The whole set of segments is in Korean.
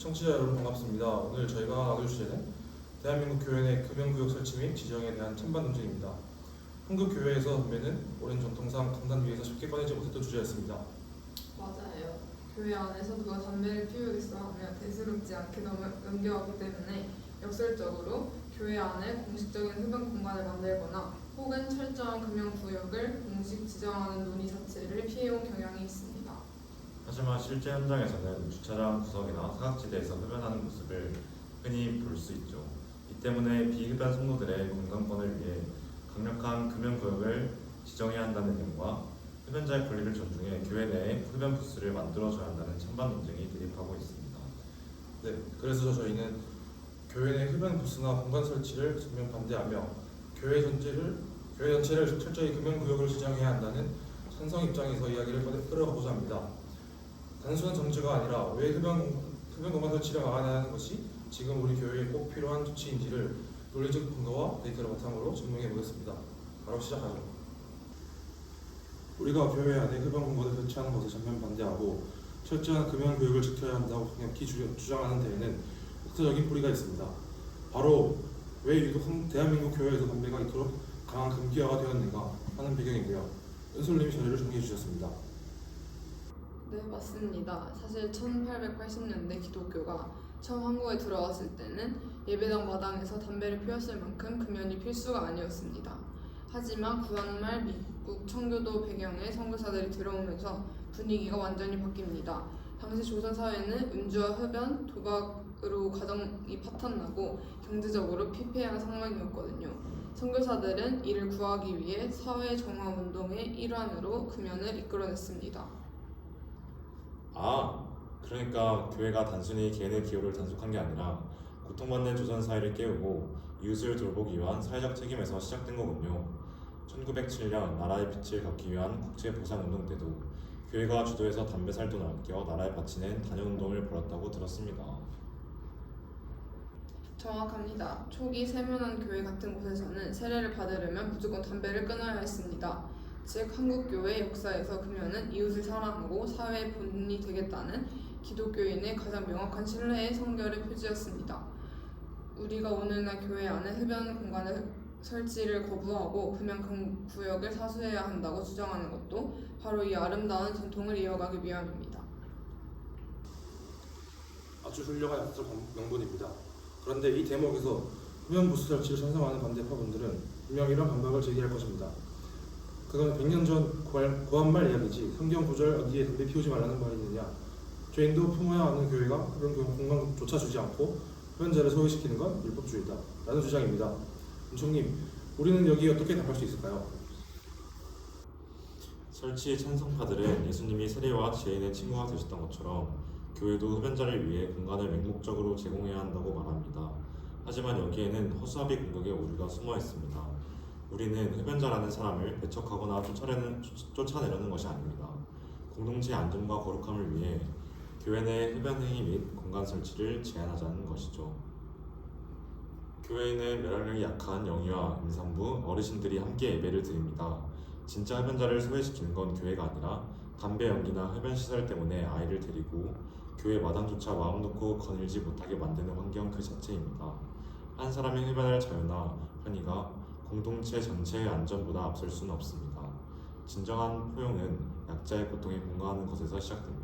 청취자 여러분 반갑습니다. 오늘 저희가 나눌 주제는 대한민국 교회 내 금연구역 설치 및 지정에 대한 찬반 논쟁입니다. 한국 교회에서 담배는 오랜 전통상 강단 위에서 쉽게 꺼내지 못했던 주제였습니다. 맞아요. 교회 안에서 누가 담배를 피우겠어 하면 대수롭지 않게 넘겨왔기 때문에 역설적으로 교회 안에 공식적인 흡연 공간을 만들거나 혹은 철저한 금연 구역을 공식 지정하는 논의 자체를 피해온 경향이 있습니다. 하지만 실제 현장에서는 주차장 구석이나 사각지대에서 흡연하는 모습을 흔히 볼 수 있죠. 이 때문에 비흡연 성도들의 건강권을 위해 강력한 금연구역을 지정해야 한다는 점과 흡연자의 권리를 존중해 교회 내에 흡연 부스를 만들어줘야 한다는 찬반 논쟁이 대립하고 있습니다. 네, 그래서 저희는 교회 내 흡연 부스나 공간 설치를 전면 반대하며 교회 전체를 철저히 금연구역을 지정해야 한다는 찬성 입장에서 이야기를 끌어가고자 합니다. 단순한 정치가 아니라 왜 흡연 공간 설치를 막아야 하는 것이 지금 우리 교회에 꼭 필요한 조치인지를 논리적 근거와 데이터를 바탕으로 증명해 보겠습니다. 바로 시작하죠. 우리가 교회 안에 흡연 공간을 설치하는 것을 전면 반대하고 철저한 금연 구역을 지켜야 한다고 강력히 주장하는 데에는 역사적인 뿌리가 있습니다. 바로 왜 유독 대한민국 교회에서 담배가 이토록 강한 금기화가 되었는가 하는 배경이고요. 은솔님이 자료를 정리해 주셨습니다. 네, 맞습니다. 사실 1880년대 기독교가 처음 한국에 들어왔을 때는 예배당 마당에서 담배를 피웠을 만큼 금연이 필수가 아니었습니다. 하지만 구한말 미국 청교도 배경의 선교사들이 들어오면서 분위기가 완전히 바뀝니다. 당시 조선 사회는 음주와 흡연, 도박으로 가정이 파탄나고 경제적으로 피폐한 상황이었거든요. 선교사들은 이를 구하기 위해 사회 정화 운동의 일환으로 금연을 이끌어냈습니다. 그러니까 교회가 단순히 개인의 기호를 단속한 게 아니라 고통받는 조선 사회를 깨우고 이웃을 돌보기 위한 사회적 책임에서 시작된 거군요. 1907년 나라의 빛을 갚기 위한 국제 보상 운동 때도 교회가 주도해서 담배 살 돈을 아껴 나라에 바치는 단연 운동을 벌였다고 들었습니다. 정확합니다. 초기 세문안 교회 같은 곳에서는 세례를 받으려면 무조건 담배를 끊어야 했습니다. 즉 한국교회 역사에서 금연은 이웃을 사랑하고 사회의 본이 되겠다는 기독교인의 가장 명확한 신뢰의 성결의 표지였습니다. 우리가 오늘날 교회 안에 흡연 공간의 설치를 거부하고 금연 구역을 사수해야 한다고 주장하는 것도 바로 이 아름다운 전통을 이어가기 위함입니다. 아주 훌륭한 역사적 명분입니다. 그런데 이 대목에서 흡연 부스 설치를 찬성하는 반대파분들은 분명 이런 반박을 제기할 것입니다. 그건 100년 전 구한말 이야기지 성경 구절 어디에 담배 피우지 말라는 말이 있느냐. 죄인도 품어야 하는 교회가 그런 공간조차 주지 않고 흡연자를 소외시키는 건 율법주의다 라는 주장입니다. 은총님, 우리는 여기 어떻게 답할 수 있을까요? 설치 찬성파들은 예수님이 세례와 죄인의 친구가 되셨던 것처럼 교회도 흡연자를 위해 공간을 맹목적으로 제공해야 한다고 말합니다. 하지만 여기에는 허수아비 공격의 오류가 숨어 있습니다. 우리는 흡연자라는 사람을 배척하거나 쫓아내려는 것이 아닙니다. 공동체의 안전과 거룩함을 위해 교회 내 흡연 행위 및 공간 설치를 제한하자는 것이죠. 교회에는 면역력이 약한 영유아, 임산부, 어르신들이 함께 예배를 드립니다. 진짜 흡연자를 소외시키는 건 교회가 아니라 담배 연기나 흡연 시설 때문에 아이를 데리고 교회 마당조차 마음 놓고 거닐지 못하게 만드는 환경 그 자체입니다. 한 사람의 흡연할 자유나 편의가 공동체 전체의 안전보다 앞설 수는 없습니다. 진정한 포용은 약자의 고통에 공감하는 것에서 시작됩니다.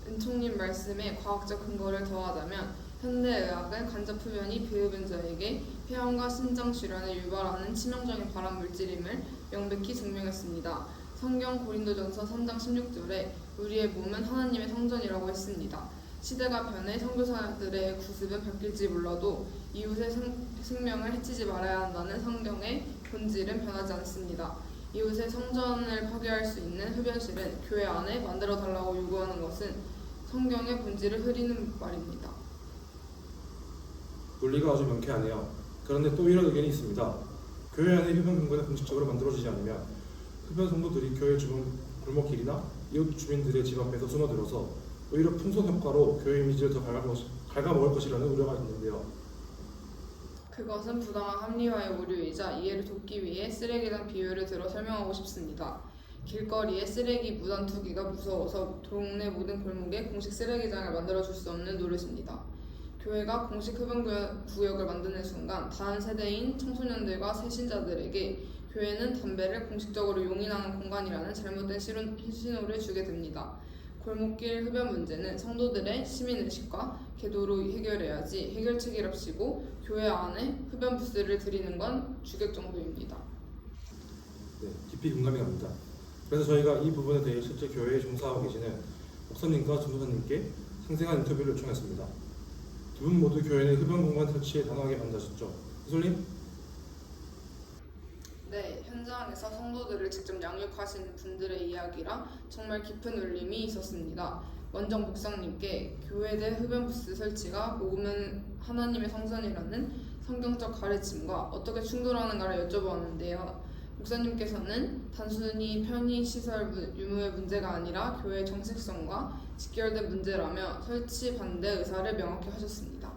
은총님 말씀에 과학적 근거를 더하자면 현대의학은 간접 흡연이 비흡연자에게 폐암과 신장 질환을 유발하는 치명적인 발암 물질임을 명백히 증명했습니다. 성경 고린도전서 3장 16절에 우리의 몸은 하나님의 성전이라고 했습니다. 시대가 변해 선교사들의 구습은 바뀔지 몰라도 이웃의 생명을 해치지 말아야 한다는 성경의 본질은 변하지 않습니다. 이웃의 성전을 파괴할 수 있는 흡연실은 교회 안에 만들어 달라고 요구하는 것은 성경의 본질을 흐리는 말입니다. 논리가 아주 명쾌하네요. 그런데 또 이런 의견이 있습니다. 교회 안에 흡연 공간이 공식적으로 만들어지지 않으면 흡연 성도들이 교회 주변 골목길이나 이웃 주민들의 집 앞에서 숨어들어서 오히려 풍선 효과로 교회 이미지를 더 갉아먹을 것이라는 우려가 있는데요. 그것은 부당한 합리화의 오류이자 이해를 돕기 위해 쓰레기장 비유를 들어 설명하고 싶습니다. 길거리에 쓰레기 무단 투기가 무서워서 동네 모든 골목에 공식 쓰레기장을 만들어줄 수 없는 노릇입니다. 교회가 공식 흡연구역을 만드는 순간 다음 세대인 청소년들과 새신자들에게 교회는 담배를 공식적으로 용인하는 공간이라는 잘못된 신호를 주게 됩니다. 골목길 흡연 문제는 성도들의 시민의식과 계도로 해결해야지 해결책이 없이고 교회 안에 흡연 부스를 들이는 건 주객 정도입니다. 네, 깊이 공감이 갑니다. 그래서 저희가 이 부분에 대해 실제 교회에 종사하고 계시는 목사님과 전도사님께 생생한 인터뷰를 요청했습니다. 두 분 모두 교회 내 흡연 공간 설치에 단호하게 반대하셨죠? 이솔님? 네, 현장에서 성도들을 직접 양육하시는 분들의 이야기라 정말 깊은 울림이 있었습니다. 먼저 목사님께 교회 내 흡연 부스 설치가 모으면 하나님의 성전이라는 성경적 가르침과 어떻게 충돌하는가를 여쭤보았는데요. 목사님께서는 단순히 편의시설 유무의 문제가 아니라 교회의 정체성과 직결된 문제라며 설치 반대 의사를 명확히 하셨습니다.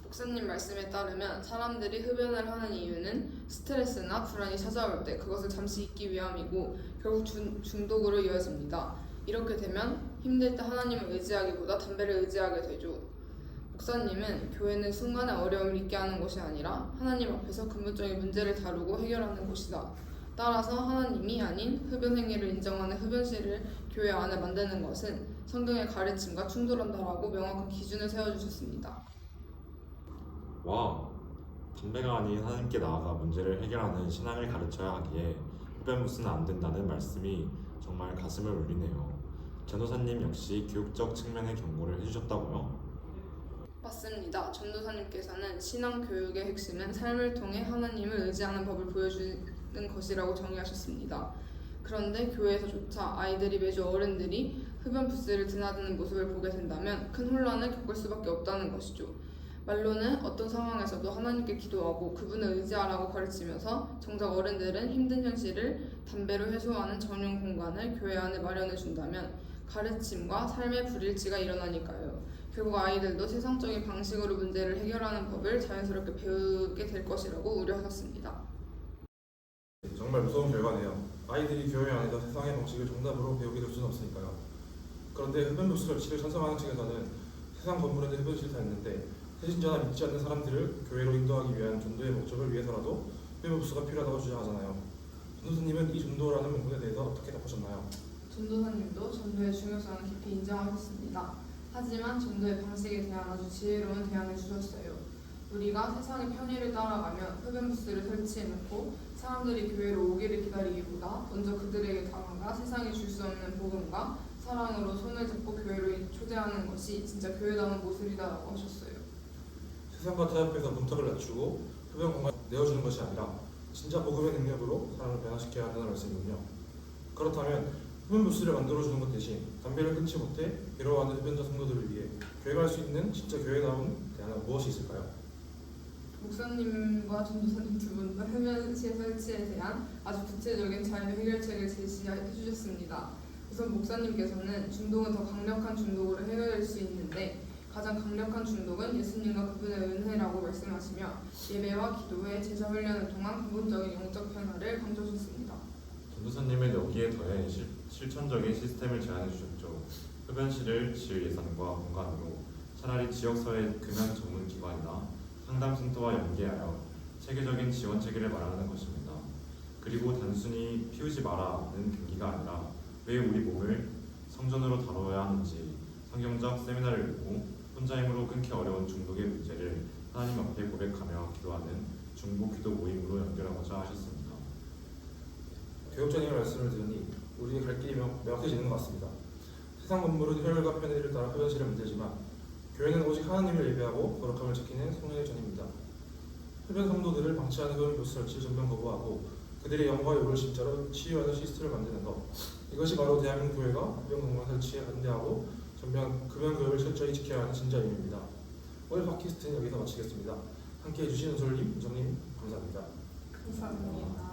목사님 말씀에 따르면 사람들이 흡연을 하는 이유는 스트레스나 불안이 찾아올 때 그것을 잠시 잊기 위함이고 결국 중독으로 이어집니다. 이렇게 되면 힘들 때 하나님을 의지하기보다 담배를 의지하게 되죠. 목사님은 교회는 순간의 어려움을 잊게 하는 것이 아니라 하나님 앞에서 근본적인 문제를 다루고 해결하는 곳이다. 따라서 하나님이 아닌 흡연 행위를 인정하는 흡연실을 교회 안에 만드는 것은 성경의 가르침과 충돌한다라고 명확한 기준을 세워주셨습니다. 와, 담배가 아닌 하나님께 나아가 문제를 해결하는 신앙을 가르쳐야 하기에 흡연 부스는 안 된다는 말씀이 정말 가슴을 울리네요. 전도사님 역시 교육적 측면의 경고를 해주셨다고요? 맞습니다. 전도사님께서는 신앙 교육의 핵심은 삶을 통해 하나님을 의지하는 법을 보여주는 것이라고 정의하셨습니다. 그런데 교회에서조차 아이들이 매주 어른들이 흡연 부스를 드나드는 모습을 보게 된다면 큰 혼란을 겪을 수밖에 없다는 것이죠. 말로는 어떤 상황에서도 하나님께 기도하고 그분을 의지하라고 가르치면서 정작 어른들은 힘든 현실을 담배로 해소하는 전용 공간을 교회 안에 마련해 준다면 가르침과 삶의 불일치가 일어나니까요. 결국 아이들도 세상적인 방식으로 문제를 해결하는 법을 자연스럽게 배우게 될 것이라고 우려하셨습니다. 정말 무서운 결과네요. 아이들이 교회 안에서 세상의 방식을 정답으로 배우게 될 수는 없으니까요. 그런데 흡연 부스 설치를 찬성하는 측에서는 세상 건물에 흡연 싫다 했는데 새신자나 믿지 않는 사람들을 교회로 인도하기 위한 전도의 목적을 위해서라도 흡연 부스가 필요하다고 주장하잖아요. 전도사님은 이 전도라는 문구에 대해서 어떻게 답하셨나요? 전도사님도 전도의 중요성을 깊이 인정하셨습니다. 하지만 전도의 방식에 대한 아주 지혜로운 대안을 주셨어요. 우리가 세상의 편의를 따라가면 흡연 부스를 설치해놓고 사람들이 교회로 오기를 기다리기보다 먼저 그들에게 다가가 세상이 줄 수 없는 복음과 사랑으로 손을 잡고 교회로 초대하는 것이 진짜 교회다운 모습이다라고 하셨어요. 세상과 타협해서 문턱을 낮추고 흡연 공간을 내어주는 것이 아니라 진짜 복음의 능력으로 사람을 변화시켜야 한다는 말씀이군요. 그렇다면 흡연 부스를 만들어주는 것 대신 담배를 끊지 못해 괴로워하는 흡연자 성도들을 위해 교회가 할 수 있는 진짜 교회다운 대안은 무엇이 있을까요? 목사님과 전도사님 두 분도 흡연실 설치에 대한 아주 구체적인 자유 해결책을 제시해 주셨습니다. 우선 목사님께서는 중독은 더 강력한 중독으로 해결될 수 있는데 가장 강력한 중독은 예수님과 그분의 은혜라고 말씀하시며 예배와 기도회, 제자 훈련을 통한 근본적인 영적 변화를 강조하셨습니다. 전도사님은 여기에 더해 실천적인 시스템을 제안해 주셨죠. 흡연실을 지을 예산과 공간으로 차라리 지역사회 금연 전문 기관이나 상담센터와 연계하여 체계적인 지원 체계를 마련하는 것입니다. 그리고 단순히 피우지 마라는 금기가 아니라 왜 우리 몸을 성전으로 다뤄야 하는지 성경적 세미나를 열고 혼자 힘으로 끊기 어려운 중독의 문제를 하나님 앞에 고백하며 기도하는 중보 기도 모임으로 연결하고자 하셨습니다. 교육자님의 말씀을 들으니 우리의 갈 길이 명확해지는 것 같습니다. 세상 건물은 혈과 편의를 따라 흡연실을 만들지만 교회는 오직 하나님을 예배하고 거룩함을 지키는 성령의 전입니다. 흡연 성도들을 방치하는 흡연 부스 설치 전면 거부하고 그들의 영과 욕을 진짜로 치유하는 시스템을 만드는 것, 이것이 바로 대한민국 교회가 흡연 공간 설치에 반대하고 전면 금연 구역을 철저히 지켜야 하는 진짜 의미입니다. 오늘 팟캐스트는 여기서 마치겠습니다. 함께해 주신 은솔님, 은정님 감사합니다. 감사합니다.